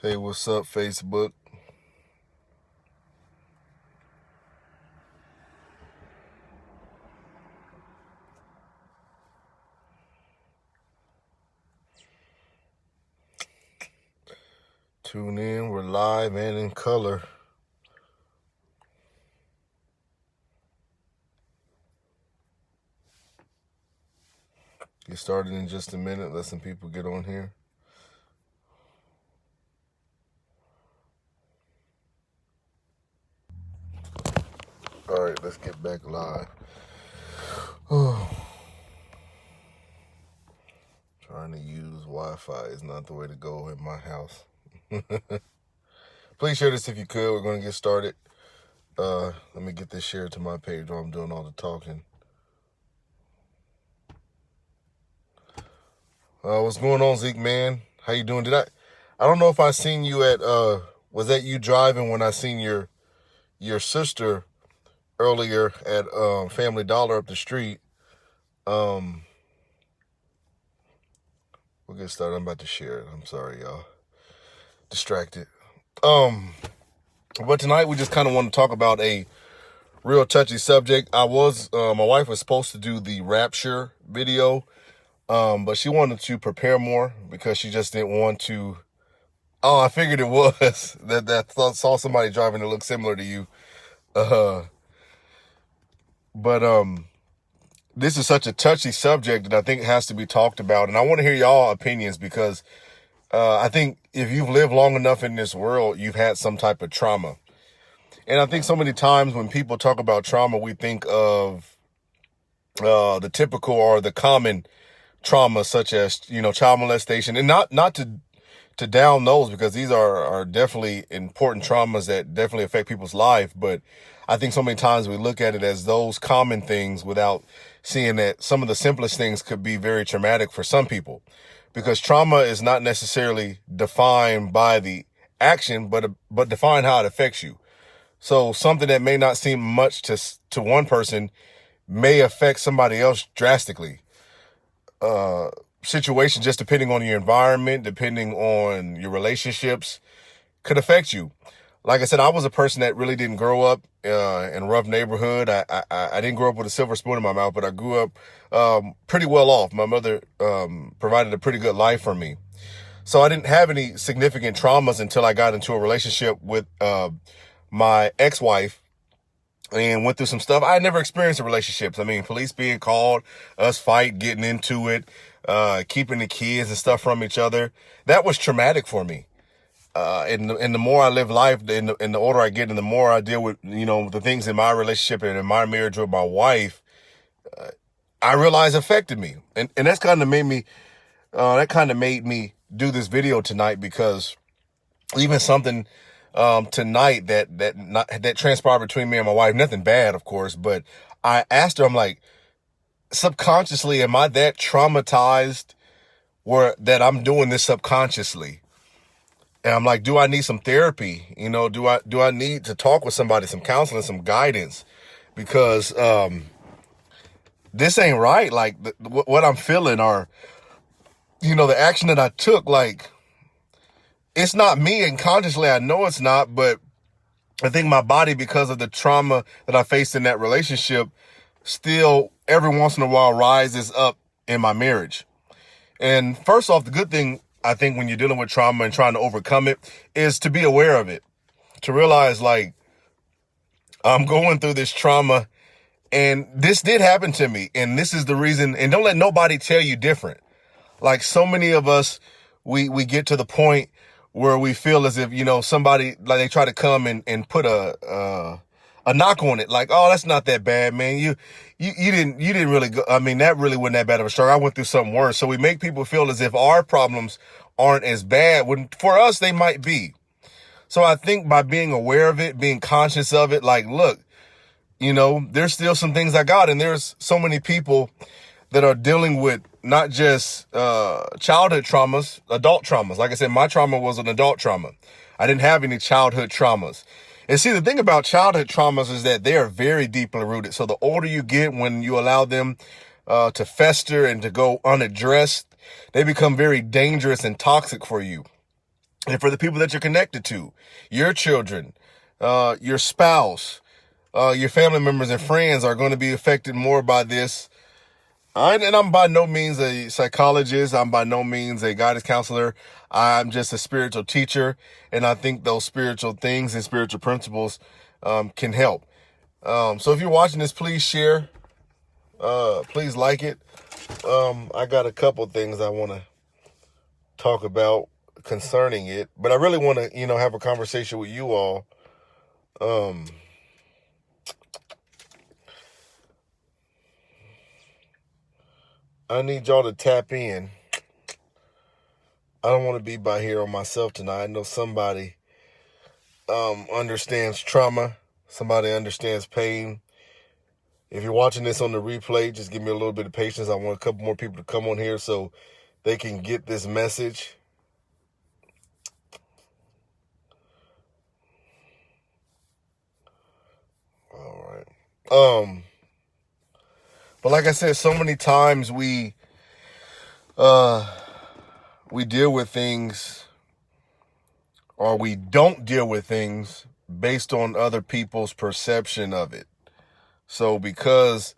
Hey, what's up, Facebook? Tune in, we're live and in color. Get started in just a minute, let some people get on here. All right, let's get back live. Trying to use Wi-Fi is not the way to go in my house. Please share this if you could. We're going to get started. Let me get this shared to my page while I'm doing all the talking. What's going on, Zeke, man? How you doing? I don't know if I seen you at, was that you driving when I seen your sister earlier at Family Dollar up the street. We'll get started. I'm about to share it. I'm sorry, y'all. Distracted. But tonight we just kind of want to talk about a real touchy subject. My wife was supposed to do the rapture video, but she wanted to prepare more because she just didn't want to. Oh, I figured it was that saw somebody driving that looked similar to you. But this is such a touchy subject that I think has to be talked about. And I want to hear y'all opinions because I think if you've lived long enough in this world, you've had some type of trauma. And I think so many times when people talk about trauma, we think of the typical or the common trauma, such as, child molestation, and not to down those, because these are definitely important traumas that definitely affect people's life. But I think so many times we look at it as those common things without seeing that some of the simplest things could be very traumatic for some people, because trauma is not necessarily defined by the action, but defined how it affects you. So something that may not seem much to one person may affect somebody else drastically. Situation, just depending on your environment, depending on your relationships, could affect you. Like I said, I was a person that really didn't grow up in a rough neighborhood. I didn't grow up with a silver spoon in my mouth, but I grew up pretty well off. My mother provided a pretty good life for me. So I didn't have any significant traumas until I got into a relationship with my ex-wife and went through some stuff. I had never experienced in relationships. I mean, police being called, us fight, getting into it, keeping the kids and stuff from each other. That was traumatic for me. And the more I live life, and the older I get, and the more I deal with, the things in my relationship and in my marriage with my wife, I realize affected me. And that's kind of made me do this video tonight, because even something tonight that transpired between me and my wife, nothing bad, of course, but I asked her, I'm like, subconsciously, am I that traumatized that I'm doing this subconsciously? And I'm like, do I need some therapy? Do I need to talk with somebody, some counseling, some guidance? Because this ain't right. Like what I'm feeling, or the action that I took, like, it's not me, and consciously I know it's not, but I think my body, because of the trauma that I faced in that relationship, still every once in a while rises up in my marriage. And first off, the good thing, I think, when you're dealing with trauma and trying to overcome it, is to be aware of it, to realize, like, I'm going through this trauma and this did happen to me, and this is the reason. And don't let nobody tell you different. Like, so many of us, we get to the point where we feel as if, somebody, like, they try to come and put a knock on it. Like, oh, that's not that bad, man. You didn't really go. I mean, that really wasn't that bad of a struggle. I went through something worse. So we make people feel as if our problems aren't as bad, when for us, they might be. So I think by being aware of it, being conscious of it, like, look, there's still some things I got. And there's so many people that are dealing with not just childhood traumas, adult traumas. Like I said, my trauma was an adult trauma. I didn't have any childhood traumas. And see, the thing about childhood traumas is that they are very deeply rooted. So the older you get, when you allow them to fester and to go unaddressed, they become very dangerous and toxic for you. and for the people that you're connected to, your children, your spouse, your family members and friends are going to be affected more by this. And I'm by no means a psychologist. I'm by no means a guidance counselor. I'm just a spiritual teacher. And I think those spiritual things and spiritual principles can help. So if you're watching this, please share. Please like it. I got a couple things I want to talk about concerning it. But I really want to, have a conversation with you all. I need y'all to tap in. I don't want to be by here on myself tonight. I know somebody understands trauma. Somebody understands pain. If you're watching this on the replay, just give me a little bit of patience. I want a couple more people to come on here so they can get this message. All right. But like I said, so many times we deal with things, or we don't deal with things based on other people's perception of it. So because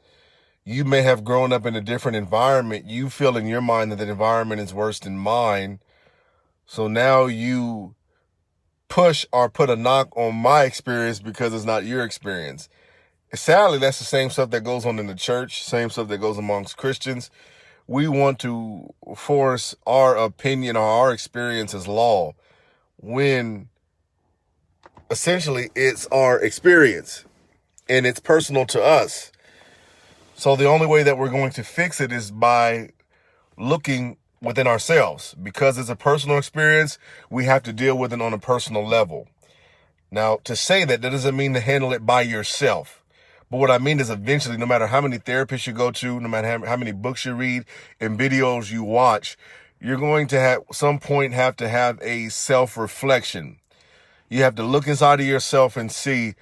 you may have grown up in a different environment, you feel in your mind that the environment is worse than mine. So now you push or put a knock on my experience because it's not your experience. Sadly, that's the same stuff that goes on in the church, same stuff that goes amongst Christians. We want to force our opinion or our experience as law when essentially it's our experience and it's personal to us. So the only way that we're going to fix it is by looking within ourselves. Because it's a personal experience, we have to deal with it on a personal level. Now, to say that doesn't mean to handle it by yourself. But what I mean is eventually, no matter how many therapists you go to, no matter how many books you read and videos you watch, you're going to have some point have to have a self-reflection. You have to look inside of yourself and see,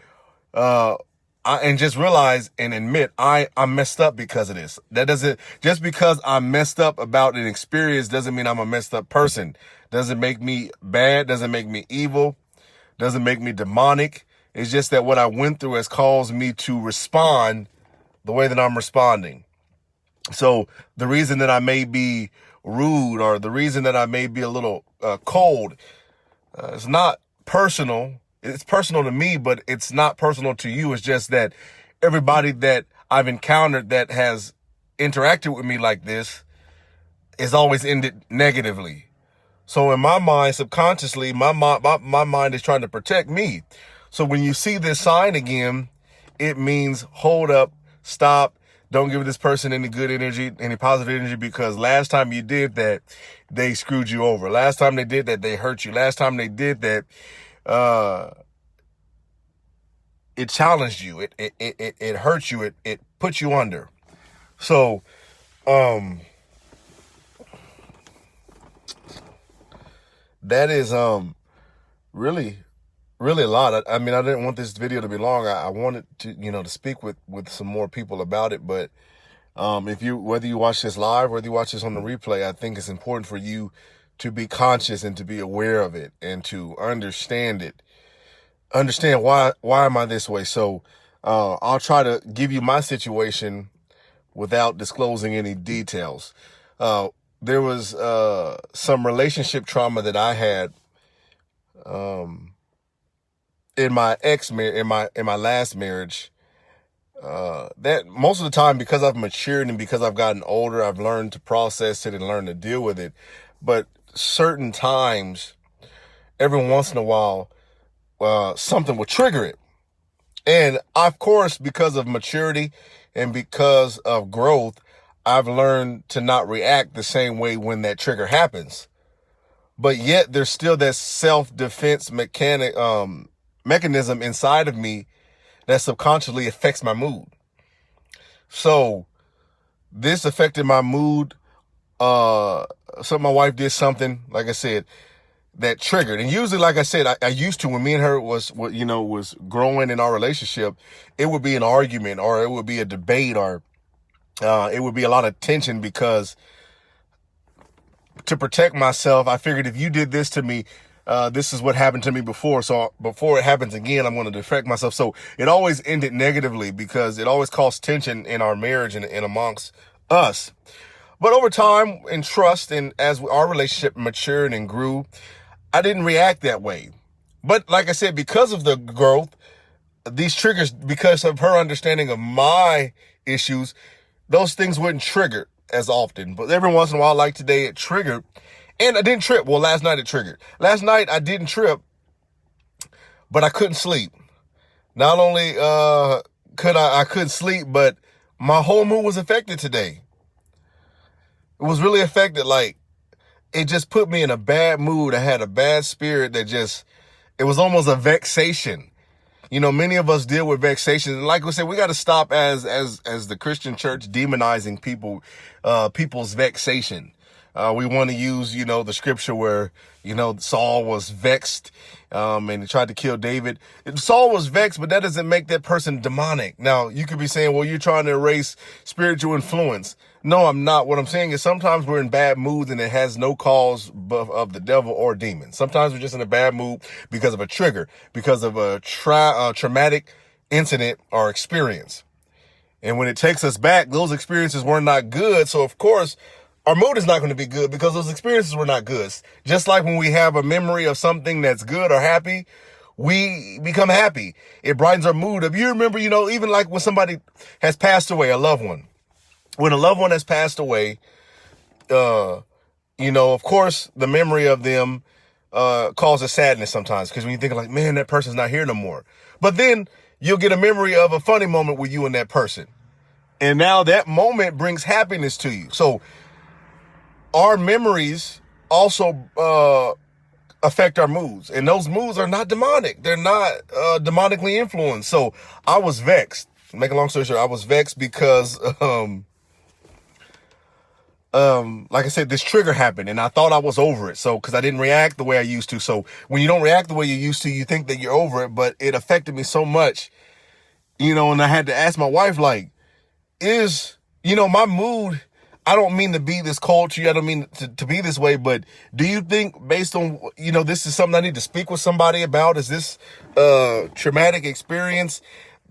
and just realize and admit, I'm messed up because of this. That doesn't, just because I'm messed up about an experience doesn't mean I'm a messed up person. Doesn't make me bad, doesn't make me evil, doesn't make me demonic. It's just that what I went through has caused me to respond the way that I'm responding. So the reason that I may be rude, or the reason that I may be a little cold, it's not personal. It's personal to me, but it's not personal to you. It's just that everybody that I've encountered that has interacted with me like this is always ended negatively. So in my mind, subconsciously, my mind is trying to protect me. So when you see this sign again, it means hold up, stop, don't give this person any good energy, any positive energy, because last time you did that, they screwed you over. Last time they did that, they hurt you. Last time they did that, it challenged you. It hurt you. It put you under. So, that is, really a lot. I mean, I didn't want this video to be long. I wanted to, to speak with some more people about it. But whether you watch this live, whether you watch this on the replay, I think it's important for you to be conscious and to be aware of it and to understand it. Understand why am I this way? So I'll try to give you my situation without disclosing any details. There was some relationship trauma that I had in my last marriage, that most of the time, because I've matured and because I've gotten older, I've learned to process it and learn to deal with it. But certain times, every once in a while, something will trigger it. And of course, because of maturity and because of growth, I've learned to not react the same way when that trigger happens. But yet there's still that self-defense mechanism inside of me that subconsciously affects my mood. So this affected my mood. So my wife did something, like I said, that triggered. And usually, like I said, I used to, when me and her was growing in our relationship, it would be an argument, or it would be a debate, or it would be a lot of tension, because to protect myself, I figured if you did this to me, this is what happened to me before. So before it happens again, I'm going to defect myself. So it always ended negatively because it always caused tension in our marriage and amongst us. But over time and trust, and as our relationship matured and grew, I didn't react that way. But like I said, because of the growth, these triggers, because of her understanding of my issues, those things wouldn't trigger as often. But every once in a while, like today, it triggered. And I didn't trip. Well, last night it triggered. Last night I didn't trip, but I couldn't sleep. Not only I couldn't sleep, but my whole mood was affected today. It was really affected. Like, it just put me in a bad mood. I had a bad spirit that it was almost a vexation. You know, many of us deal with vexation. And like we said, we got to stop as the Christian church demonizing people's vexation. We want to use, the scripture where, Saul was vexed, and he tried to kill David. Saul was vexed, but that doesn't make that person demonic. Now, you could be saying, well, you're trying to erase spiritual influence. No, I'm not. What I'm saying is sometimes we're in bad moods and it has no cause of the devil or demon. Sometimes we're just in a bad mood because of a trigger, because of a traumatic incident or experience. And when it takes us back, those experiences were not good. So, of course, our mood is not going to be good because those experiences were not good. Just like when we have a memory of something that's good or happy, we become happy. It brightens our mood. If you remember, even like when somebody has passed away, a loved one. When a loved one has passed away, of course, the memory of them causes sadness sometimes. Because when you think like, man, that person's not here no more. But then you'll get a memory of a funny moment with you and that person. And now that moment brings happiness to you. So our memories also affect our moods. And those moods are not demonic. They're not demonically influenced. So I was vexed. Make a long story short, I was vexed because like I said, this trigger happened and I thought I was over it. So, cause I didn't react the way I used to. So when you don't react the way you used to, you think that you're over it, but it affected me so much, and I had to ask my wife, like, my mood, I don't mean to be this cold to you. I don't mean to be this way, but do you think based on, this is something I need to speak with somebody about? Is this traumatic experience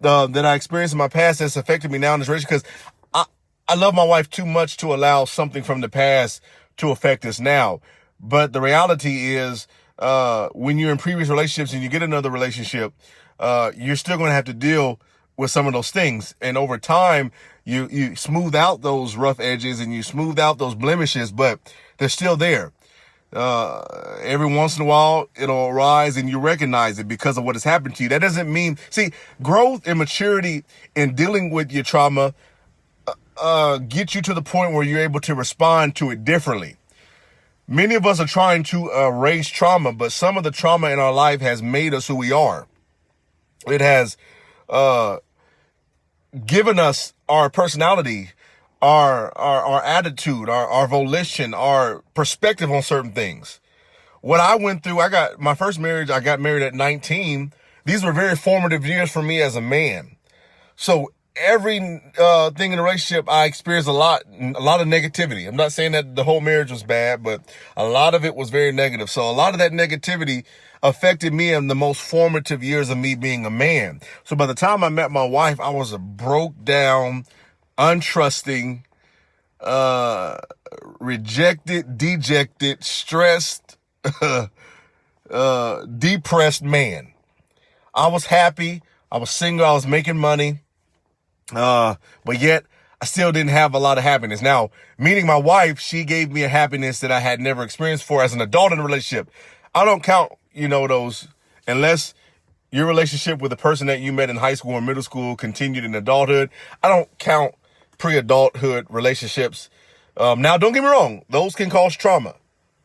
that I experienced in my past that's affected me now in this relationship? Because I love my wife too much to allow something from the past to affect us now. But the reality is, when you're in previous relationships and you get another relationship, you're still going to have to deal with some of those things. And over time, you smooth out those rough edges and you smooth out those blemishes, but they're still there. Every once in a while, it'll arise and you recognize it because of what has happened to you. That doesn't mean, growth and maturity in dealing with your trauma get you to the point where you're able to respond to it differently. Many of us are trying to erase trauma, but some of the trauma in our life has made us who we are. It has given us our personality, our attitude, our volition, our perspective on certain things. What I went through, I got my first marriage, I got married at 19. These were very formative years for me as a man. So every thing in a relationship, I experienced a lot of negativity. I'm not saying that the whole marriage was bad, but a lot of it was very negative. So a lot of that negativity affected me in the most formative years of me being a man. So by the time I met my wife, I was a broke down, untrusting, rejected, dejected, stressed, depressed man. I was happy. I was single. I was making money. But yet I still didn't have a lot of happiness. Now, meeting my wife, she gave me a happiness that I had never experienced before as an adult in a relationship. I don't count, those, unless your relationship with the person that you met in high school or middle school continued in adulthood. I don't count pre-adulthood relationships. Now, don't get me wrong. Those can cause trauma.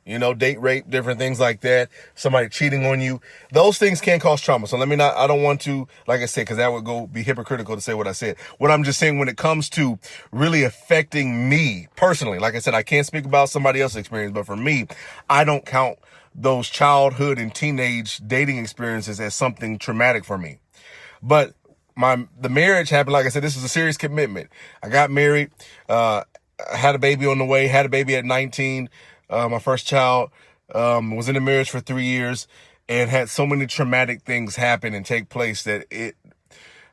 Date rape, different things like that. Somebody cheating on you. Those things can cause trauma. So I don't want to, like I said, because that would be hypocritical to say what I said. What I'm just saying when it comes to really affecting me personally, like I said, I can't speak about somebody else's experience, but for me, I don't count those childhood and teenage dating experiences as something traumatic for me. But the marriage happened, like I said, this is a serious commitment. I got married, had a baby on the way, had a baby at 19. My first child, Was in a marriage for 3 years and had so many traumatic things happen and take place that it,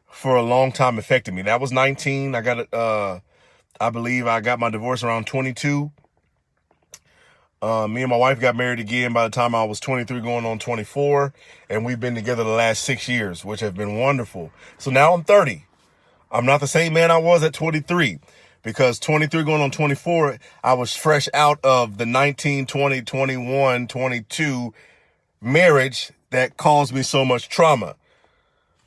for a long time, affected me. That was 19. I believe I got my divorce around 22. Me and my wife got married again by the time I was 23 going on 24. And we've been together the last 6 years, which have been wonderful. So now I'm 30. I'm not the same man I was at 23. Because 23 going on 24, I was fresh out of the 19, 20, 21, 22 marriage that caused me so much trauma.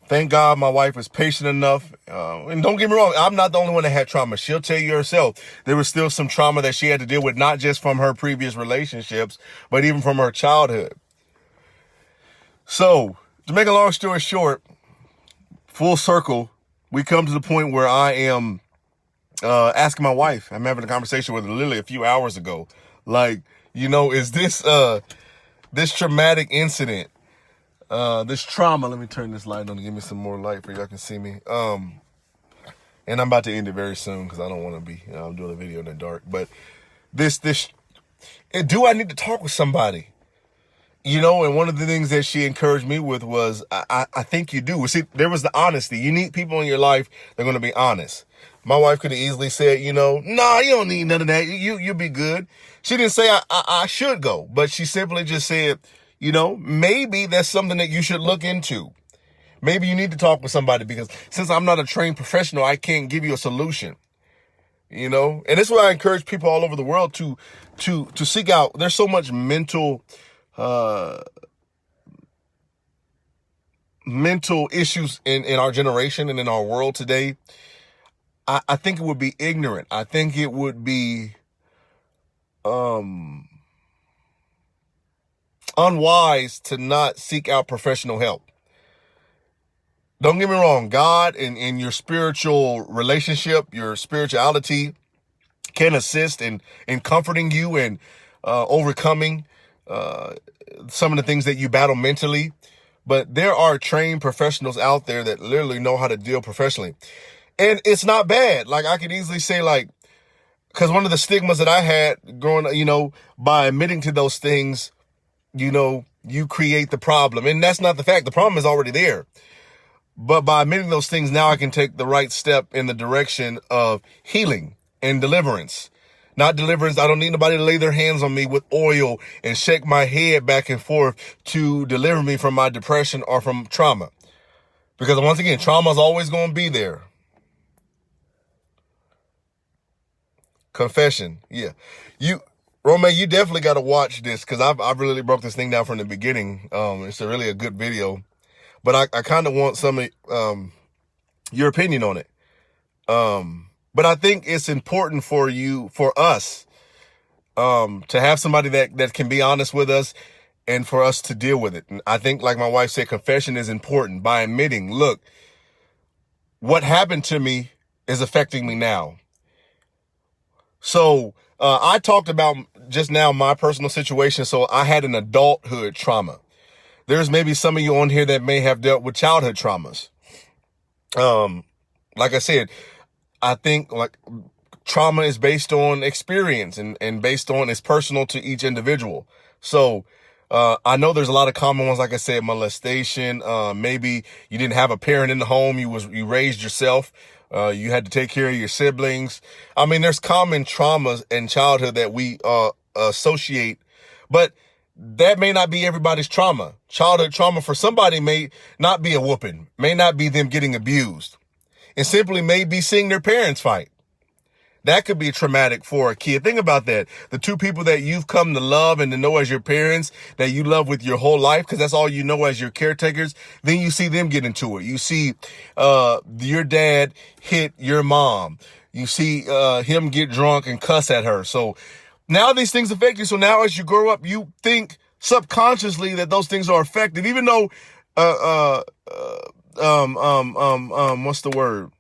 Thank God my wife was patient enough. And don't get me wrong, I'm not the only one that had trauma. She'll tell you herself there was still some trauma that she had to deal with, not just from her previous relationships, but even from her childhood. So, to make a long story short, full circle, we come to the point where I am asking my wife. I'm having a conversation with her literally a few hours ago. Like, is this traumatic incident, this trauma, let me turn this light on to give me some more light for y'all can see me. And I'm about to end it very soon because I don't want to be doing a video in the dark. But do I need to talk with somebody? And one of the things that she encouraged me with was, I think you do. See, there was the honesty. You need people in your life that are going to be honest. My wife could have easily said, nah, you don't need none of that. You'll be good. She didn't say I should go, but she simply just said, maybe that's something that you should look into. Maybe you need to talk with somebody because since I'm not a trained professional, I can't give you a solution. And this is why I encourage people all over the world to seek out. There's so much mental issues in our generation and in our world today. I think it would be ignorant. I think it would be unwise to not seek out professional help. Don't get me wrong. God in your spiritual relationship, your spirituality can assist in comforting you and overcoming some of the things that you battle mentally. But there are trained professionals out there that literally know how to deal professionally. And it's not bad. Like, I could easily say, because one of the stigmas that I had growing up, by admitting to those things, you create the problem. And that's not the fact. The problem is already there. But by admitting those things, now I can take the right step in the direction of healing and deliverance. Not deliverance. I don't need nobody to lay their hands on me with oil and shake my head back and forth to deliver me from my depression or from trauma. Because once again, trauma is always going to be there. Confession. Yeah. Romain, you definitely got to watch this because I've really broke this thing down from the beginning. It's really a good video, but I kind of want some of your opinion on it. But I think it's important for us, to have somebody that can be honest with us and for us to deal with it. And I think, like my wife said, confession is important by admitting, look, what happened to me is affecting me now. So, I talked about just now my personal situation. So I had an adulthood trauma. There's maybe some of you on here that may have dealt with childhood traumas. Like I said, I think trauma is based on experience and based on, it's personal to each individual. So, I know there's a lot of common ones, like I said, molestation. Maybe you didn't have a parent in the home. You raised yourself. You had to take care of your siblings. I mean, there's common traumas in childhood that we, associate, but that may not be everybody's trauma. Childhood trauma for somebody may not be a whooping, may not be them getting abused, and simply may be seeing their parents fight. That could be traumatic for a kid. Think about that. The two people that you've come to love and to know as your parents, that you love with your whole life, because that's all you know as your caretakers, then you see them get into it. You see your dad hit your mom. You see him get drunk and cuss at her. So now these things affect you. So now as you grow up, you think subconsciously that those things are effective, even though what's the word?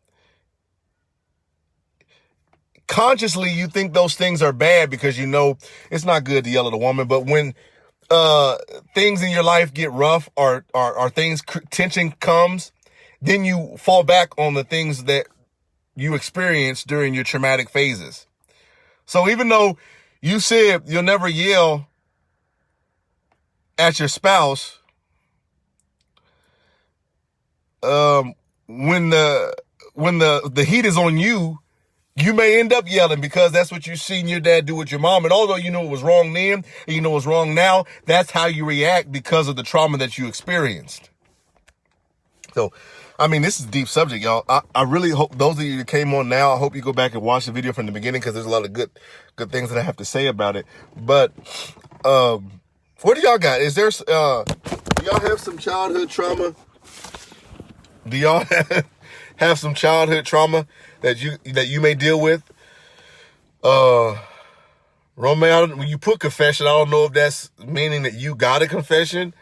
Consciously, you think those things are bad because you know it's not good to yell at a woman. But when things in your life get rough or tension comes, then you fall back on the things that you experienced during your traumatic phases. So even though you said you'll never yell at your spouse, when the heat is on you, you may end up yelling because that's what you've seen your dad do with your mom. And although you know it was wrong then and you know it's wrong now, that's how you react because of the trauma that you experienced. So, I mean, this is a deep subject, y'all. I really hope those of you that came on now, I hope you go back and watch the video from the beginning because there's a lot of good things that I have to say about it. But what do y'all got? Is there, do y'all have some childhood trauma? Do y'all have some childhood trauma that you may deal with? Romeo, when you put confession, I don't know if that's meaning that you got a confession.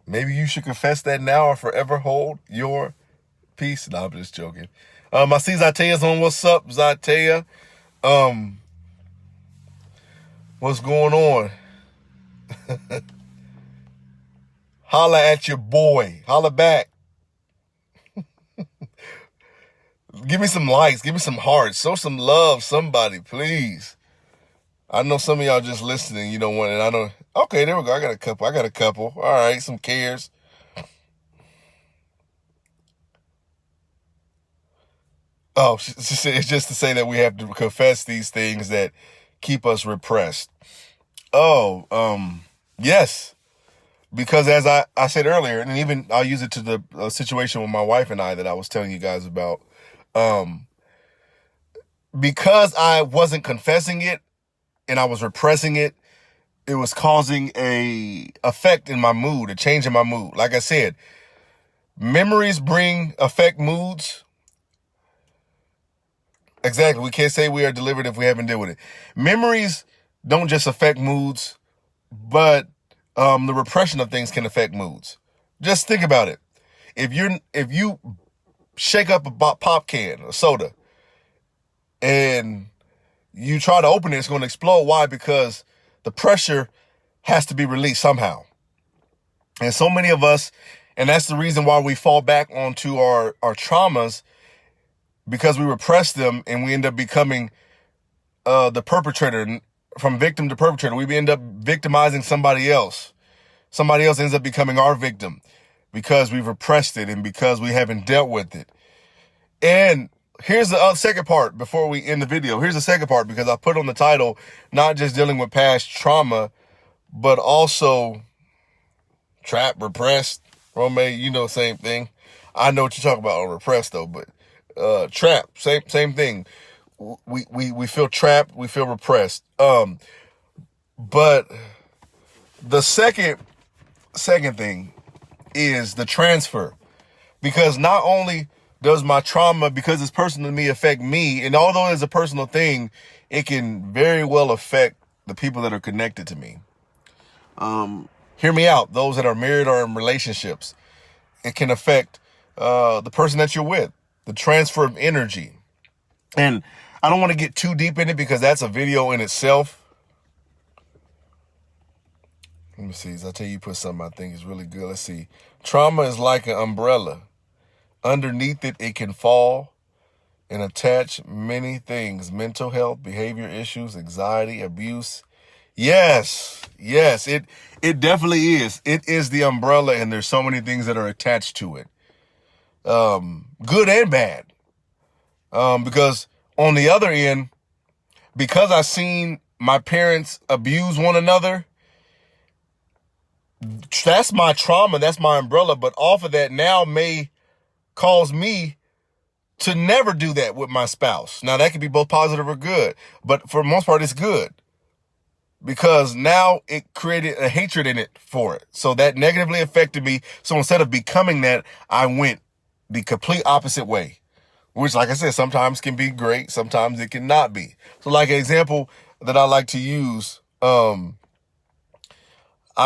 Maybe you should confess that now or forever hold your peace. No, I'm just joking. I see Zatea's on. What's up, Zatea? What's going on? Holla at your boy. Holla back. Give me some likes. Give me some hearts. Show some love, somebody, please. I know some of y'all just listening. You don't want it. I know. Okay, there we go. I got a couple. All right, some cares. Oh, it's just to say that we have to confess these things that keep us repressed. Oh, yes. Because as I said earlier, and even I'll use it to the situation with my wife and I that I was telling you guys about. Because I wasn't confessing it and I was repressing it, it was causing a effect in my mood, a change in my mood. Like I said, memories affect moods. Exactly. We can't say we are delivered if we haven't dealt with it. Memories don't just affect moods, but the repression of things can affect moods. Just think about it. If you shake up a pop can, a soda, and you try to open it, it's going to explode. Why? Because the pressure has to be released somehow. And so many of us, and that's the reason why we fall back onto our traumas, because we repress them and we end up becoming the perpetrator. From victim to perpetrator, we end up victimizing somebody else. Somebody else ends up becoming our victim because we've repressed it and because we haven't dealt with it. And here's the second part before we end the video. Here's the second part because I put on the title, not just dealing with past trauma, but also trap, repressed. Romeo, you know, same thing. I know what you're talking about on repressed though, but trap, same thing. We feel trapped, we feel repressed. But the second thing is the transfer. Because not only does my trauma, because it's personal to me, affect me, and although it's a personal thing, it can very well affect the people that are connected to me. Hear me out. Those that are married or in relationships, it can affect the person that you're with, the transfer of energy. And I don't want to get too deep in it because that's a video in itself. Let me see. I'll tell you, put something I think is really good. Let's see. Trauma is like an umbrella. Underneath it, it can fall and attach many things: mental health, behavior issues, anxiety, abuse. Yes, it definitely is. It is the umbrella, and there's so many things that are attached to it, good and bad. Because on the other end, because I've seen my parents abuse one another, that's my trauma, that's my umbrella. But off of that now may cause me to never do that with my spouse. Now that could be both positive or good, but for the most part, it's good because now it created a hatred in it for it. So that negatively affected me. So instead of becoming that, I went the complete opposite way, which, like I said, sometimes can be great. Sometimes it cannot be. So like an example that I like to use, I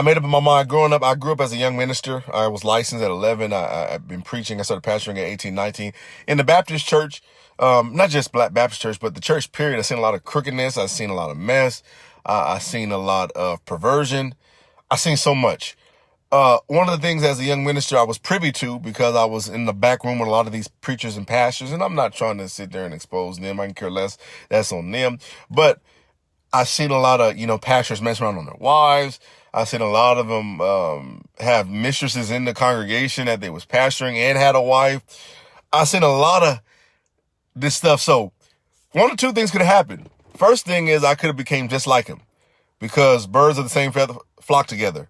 made up in my mind growing up. I grew up as a young minister. I was licensed at 11. I've been preaching. I started pastoring at 18, 19 in the Baptist church. Not just Black Baptist church, but the church period. I've seen a lot of crookedness. I've seen a lot of mess. I've seen a lot of perversion. I've seen so much. One of the things as a young minister I was privy to, because I was in the back room with a lot of these preachers and pastors, and I'm not trying to sit there and expose them. I can care less. That's on them. But I've seen a lot of, pastors mess around on their wives. I've seen a lot of them have mistresses in the congregation that they was pastoring and had a wife. I've seen a lot of this stuff. So one of two things could have happened. First thing is I could have became just like him, because birds of the same feather flock together.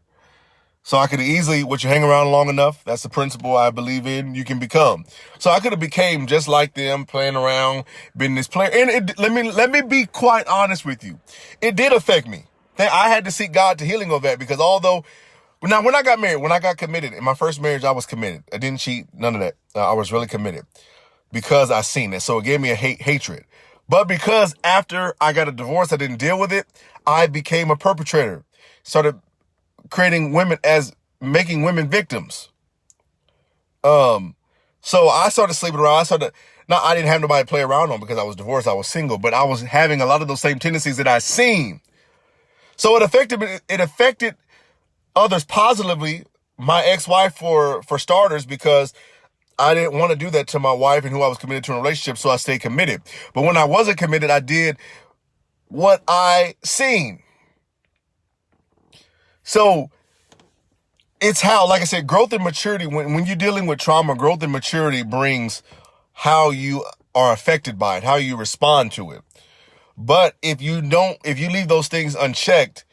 So I could have easily, what you hang around long enough, that's the principle I believe in, you can become. So I could have became just like them, playing around, been this player. And let me be quite honest with you. It did affect me. I had to seek God to healing of that, because although, now when I got married, when I got committed, in my first marriage, I was committed. I didn't cheat, none of that. I was really committed because I seen it. So it gave me a hatred. But because after I got a divorce, I didn't deal with it, I became a perpetrator. Started creating women making women victims. So I started sleeping around. I didn't have nobody to play around on because I was divorced. I was single, but I was having a lot of those same tendencies that I seen. So it affected me. It affected others positively. My ex-wife for starters, because I didn't want to do that to my wife and who I was committed to in a relationship. So I stayed committed. But when I wasn't committed, I did what I seen. So it's how, like I said, growth and maturity, when you're dealing with trauma, growth and maturity brings how you are affected by it, how you respond to it. But if you leave those things unchecked,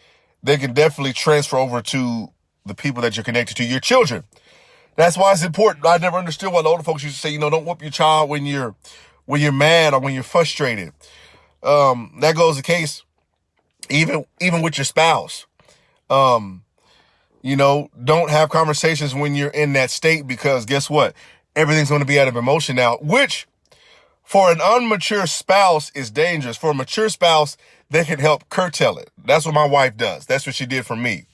they can definitely transfer over to the people that you're connected to, your children. That's why it's important. I never understood why the older folks used to say, don't whoop your child when you're mad or when you're frustrated. That goes the case even with your spouse. Don't have conversations when you're in that state, because guess what? Everything's going to be out of emotion now, which for an unmature spouse is dangerous. For a mature spouse, they can help curtail it. That's what my wife does. That's what she did for me.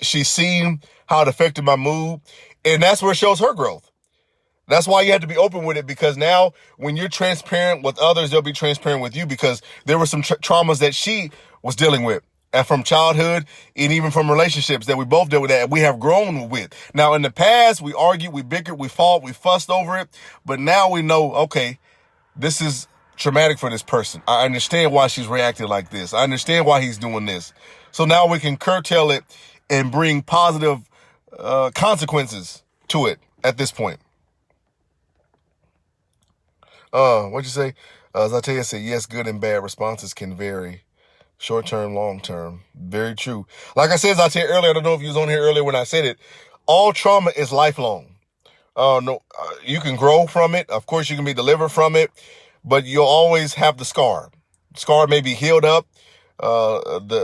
She's seen how it affected my mood, and that's where it shows her growth. That's why you have to be open with it, because now when you're transparent with others, they'll be transparent with you, because there were some traumas that she was dealing with from childhood and even from relationships that we both dealt with that we have grown with. Now, in the past, we argued, we bickered, we fought, we fussed over it. But now we know, okay, this is traumatic for this person. I understand why she's reacting like this. I understand why he's doing this. So now we can curtail it and bring positive consequences to it at this point. What'd you say? As I tell you, I said, yes, good and bad responses can vary. Short term, long term. Very true. Like I said, as I said earlier, I don't know if you was on here earlier when I said it, all trauma is lifelong. You can grow from it. Of course, you can be delivered from it, but you'll always have the scar. Scar may be healed up. The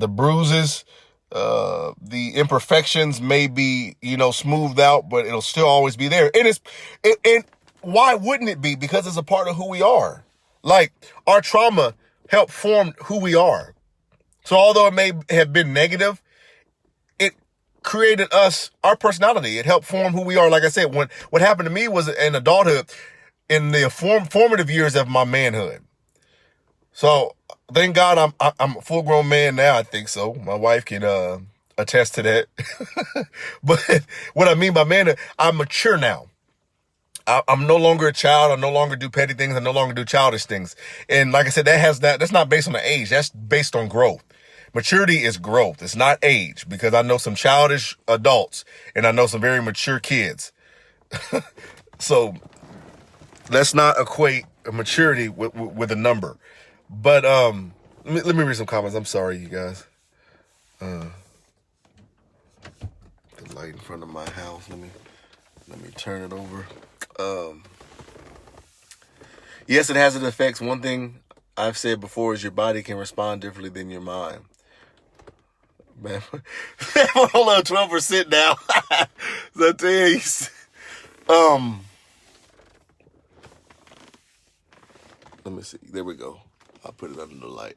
bruises, the imperfections may be, smoothed out, but it'll still always be there. And why wouldn't it be? Because it's a part of who we are. Like, our trauma helped form who we are. So although it may have been negative, it created our personality. It helped form who we are. Like I said, what happened to me was in adulthood, in the formative years of my manhood. So thank God I'm a full grown man now. I think so. My wife can attest to that. But what I mean by manhood, I'm mature now. I'm no longer a child. I no longer do petty things. I no longer do childish things. And like I said, that's not based on the age. That's based on growth. Maturity is growth. It's not age, because I know some childish adults and I know some very mature kids. So let's not equate a maturity with a number. But let me read some comments. I'm sorry, you guys. The light in front of my house. Let me turn it over. Yes, it has its effects. One thing I've said before is your body can respond differently than your mind. Man, hold on, 12% now. So I tell you, let me see. There we go. I'll put it under the light.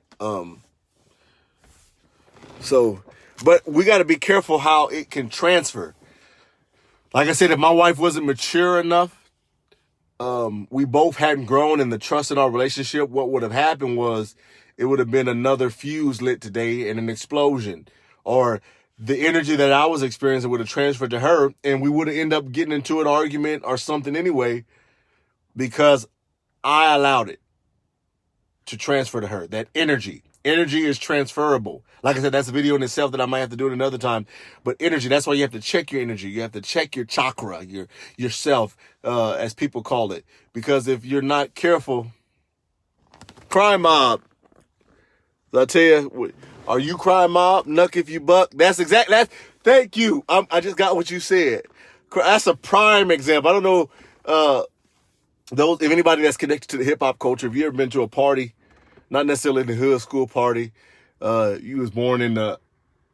But we got to be careful how it can transfer. Like I said, if my wife wasn't mature enough, we both hadn't grown in the trust in our relationship, what would have happened was it would have been another fuse lit today and an explosion. Or the energy that I was experiencing would have transferred to her, and we would have ended up getting into an argument or something anyway, because I allowed it to transfer to her, that energy. Energy is transferable. Like I said, that's a video in itself that I might have to do it another time. But energy, that's why you have to check your energy. You have to check your chakra, yourself, as people call it. Because if you're not careful, crime mob. So I tell you, are you crime mob? Nuck if you buck. Thank you. I just got what you said. That's a prime example. I don't know if anybody that's connected to the hip hop culture, if you ever been to a party, not necessarily the hood school party, you was born in the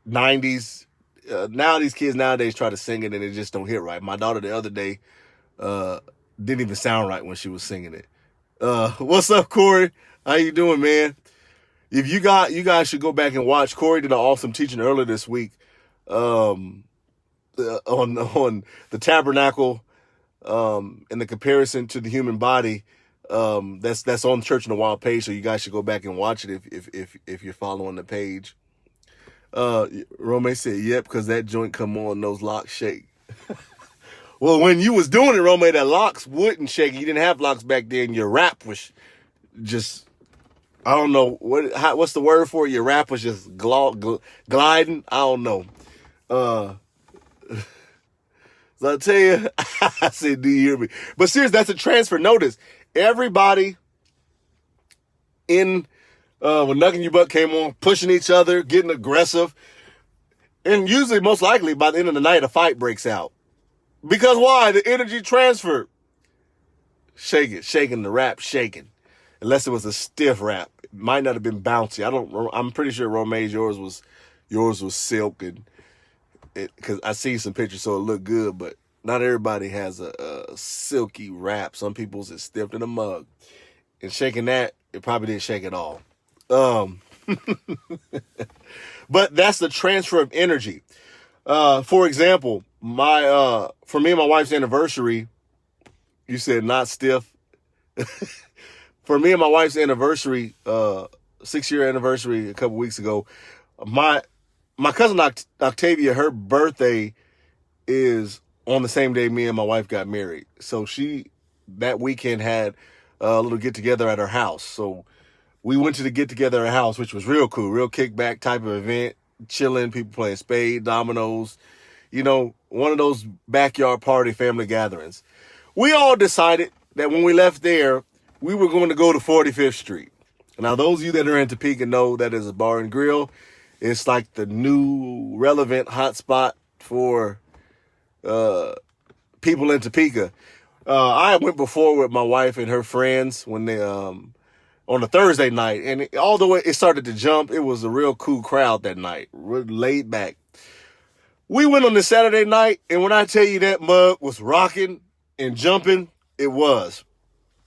90s. Now these kids nowadays try to sing it and it just don't hit right. My daughter the other day didn't even sound right when she was singing it. What's up, Corey? How you doing, man? If you guys should go back and watch. Corey did an awesome teaching earlier this week on the tabernacle and the comparison to the human body. That's on Church in the Wild page, so you guys should go back and watch it if you're following the page. Rome said, "Yep," because that joint come on, those locks shake. Well, when you was doing it, Rome, that locks wouldn't shake. You didn't have locks back then. Your rap was just, I don't know what's the word for it. Your rap was just gliding. I don't know. So I tell you, I said, do you hear me? But seriously, that's a transfer. Notice, everybody when Nuck and You Buck came on, pushing each other, getting aggressive. And usually, most likely, by the end of the night, a fight breaks out. Because why? The energy transfer. Shaking the rap, shaking. Unless it was a stiff rap. It might not have been bouncy. I'm pretty sure Rome's yours was silk, and because I see some pictures, so it looked good, but not everybody has a silky wrap. Some people's is stiff in a mug. And shaking that, it probably didn't shake at all. But that's the transfer of energy. For example, for me and my wife's anniversary, you said not stiff. For me and my wife's anniversary, 6-year anniversary a couple weeks ago, my cousin Octavia, her birthday is on the same day me and my wife got married. So she, that weekend, had a little get-together at her house. So we went to the get-together at her house, which was real cool, real kickback type of event, chilling, people playing spades, dominoes, one of those backyard party family gatherings. We all decided that when we left there, we were going to go to 45th Street. Now, those of you that are in Topeka know that is a bar and grill. It's like the new relevant hotspot for people in Topeka. I went before with my wife and her friends when they on a Thursday night, and although it started to jump, it was a real cool crowd that night, real laid back. We went on the Saturday night, and when I tell you that mug was rocking and jumping, it was.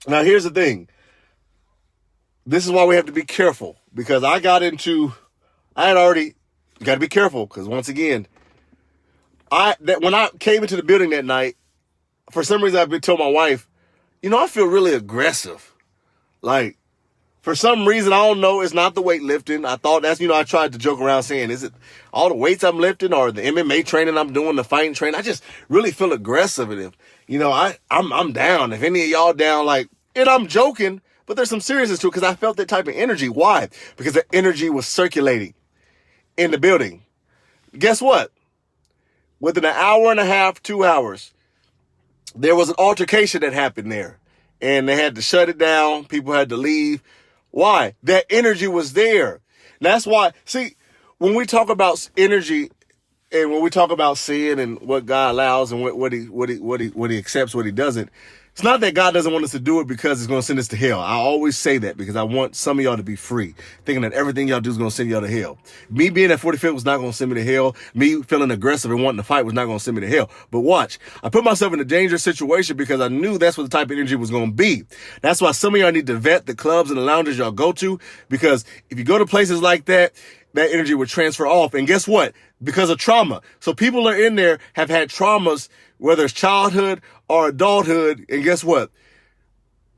Now, here's the thing. This is why we have to be careful, because you got to be careful, because once again, when I came into the building that night, for some reason I've been telling my wife, I feel really aggressive. Like, for some reason, I don't know, it's not the weightlifting. I thought that's, I tried to joke around saying, is it all the weights I'm lifting or the MMA training I'm doing, the fighting training? I just really feel aggressive. And if, I'm down. If any of y'all down, and I'm joking, but there's some seriousness to it because I felt that type of energy. Why? Because the energy was circulating in the building. Guess what? Within an hour and a half, 2 hours, there was an altercation that happened there. And they had to shut it down. People had to leave. Why? That energy was there. That's why, see, when we talk about energy and when we talk about sin and what God allows and what he accepts, what he doesn't, it's not that God doesn't want us to do it because it's going to send us to hell. I always say that because I want some of y'all to be free, thinking that everything y'all do is going to send y'all to hell. Me being at 45th was not going to send me to hell. Me feeling aggressive and wanting to fight was not going to send me to hell. But watch, I put myself in a dangerous situation because I knew that's what the type of energy was going to be. That's why some of y'all need to vet the clubs and the lounges y'all go to, because if you go to places like that, that energy would transfer off. And guess what? Because of trauma. So people are in there, have had traumas, whether it's childhood or adulthood. And guess what?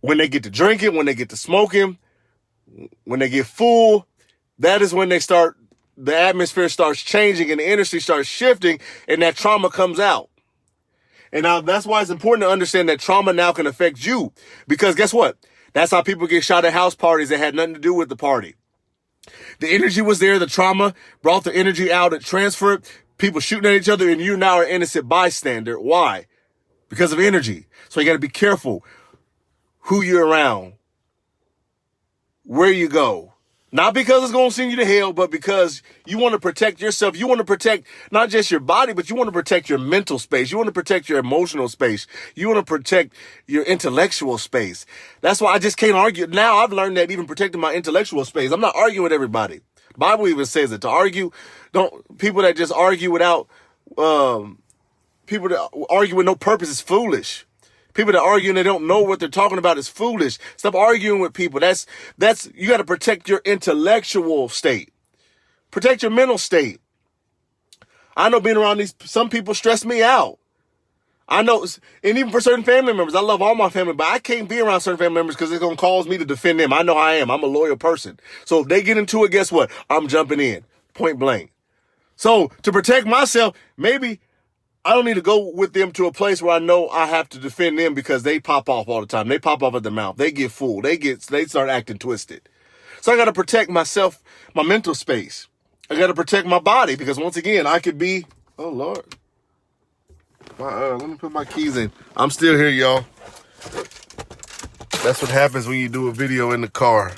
When they get to drinking, when they get to smoking, when they get full, that is when the atmosphere starts changing and the energy starts shifting and that trauma comes out. And now that's why it's important to understand that trauma now can affect you. Because guess what? That's how people get shot at house parties that had nothing to do with the party. The energy was there. The trauma brought the energy out. It transferred. People shooting at each other, and you now are an innocent bystander. Why? Because of energy. So you got to be careful who you're around, where you go. Not because it's going to send you to hell, but because you want to protect yourself. You want to protect not just your body, but you want to protect your mental space. You want to protect your emotional space. You want to protect your intellectual space. That's why I just can't argue. Now I've learned that even protecting my intellectual space, I'm not arguing with everybody. The Bible even says it. To argue, people that just argue without, people that argue with no purpose is foolish. People that argue and they don't know what they're talking about is foolish. Stop arguing with people. That's you got to protect your intellectual state. Protect your mental state. I know being around some people stress me out. I know, and even for certain family members, I love all my family, but I can't be around certain family members because it's going to cause me to defend them. I know I am. I'm a loyal person. So if they get into it, guess what? I'm jumping in, point blank. So to protect myself, maybe I don't need to go with them to a place where I know I have to defend them because they pop off all the time. They pop off at the mouth. They get full. They start acting twisted. So I got to protect myself, my mental space. I got to protect my body because once again, I could be, oh Lord. Let me put my keys in. I'm still here, y'all. That's what happens when you do a video in the car.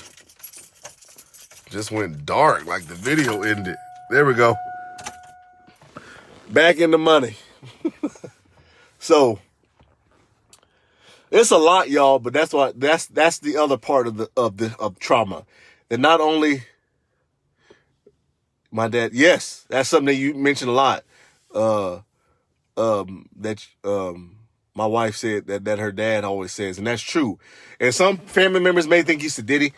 Just went dark, like the video ended. There we go. Back in the money. So it's a lot, y'all, but that's the other part of trauma. That not only my dad, yes, that's something that you mentioned a lot. My wife said that her dad always says, and that's true. And some family members may think you sadistic,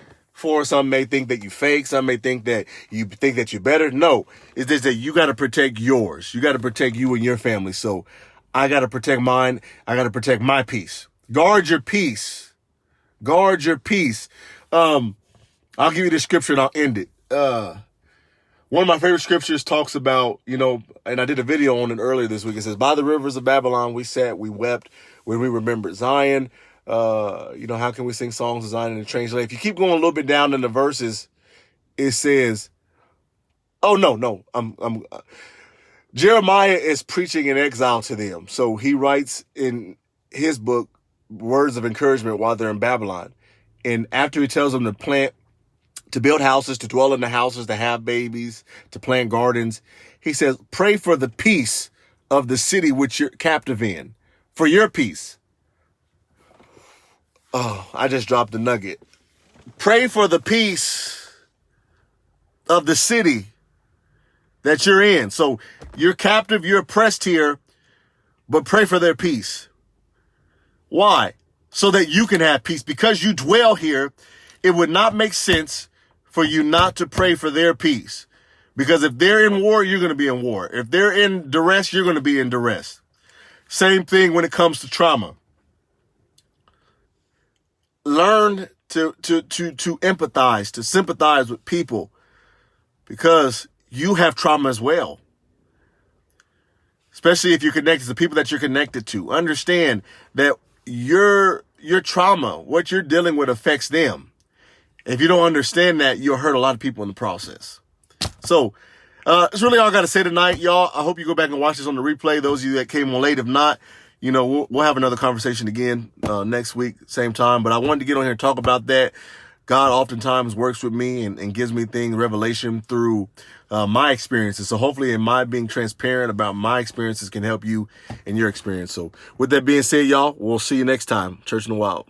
some may think that you fake, some may think that you're better. No, it's just that you got to protect yours. You got to protect you and your family. So I got to protect mine. I got to protect my peace. Guard your peace. Guard your peace. I'll give you the scripture and I'll end it. One of my favorite scriptures talks about, and I did a video on it earlier this week. It says, by the rivers of Babylon, we sat, we wept when we remembered Zion. How can we sing songs of Zion in a strange land? If you keep going a little bit down in the verses, it says, Jeremiah is preaching in exile to them. So he writes in his book words of encouragement while they're in Babylon. And after he tells them to build houses, to dwell in the houses, to have babies, to plant gardens, he says, pray for the peace of the city which you're captive in, for your peace. Oh, I just dropped the nugget. Pray for the peace of the city that you're in. So you're captive, you're oppressed here, but pray for their peace. Why? So that you can have peace. Because you dwell here, it would not make sense for you not to pray for their peace. Because if they're in war, you're going to be in war. If they're in duress, you're going to be in duress. Same thing when it comes to trauma. Learn to empathize, to sympathize with people because you have trauma as well. Especially if you're connected to the people that you're connected to. Understand that your trauma, what you're dealing with affects them. If you don't understand that, you'll hurt a lot of people in the process. So, that's really all I got to say tonight, y'all. I hope you go back and watch this on the replay. Those of you that came on late, if not, we'll have another conversation again next week, same time. But I wanted to get on here and talk about that. God oftentimes works with me and gives me things, revelation through my experiences. So hopefully in my being transparent about my experiences can help you in your experience. So with that being said, y'all, we'll see you next time. Church in the Wild.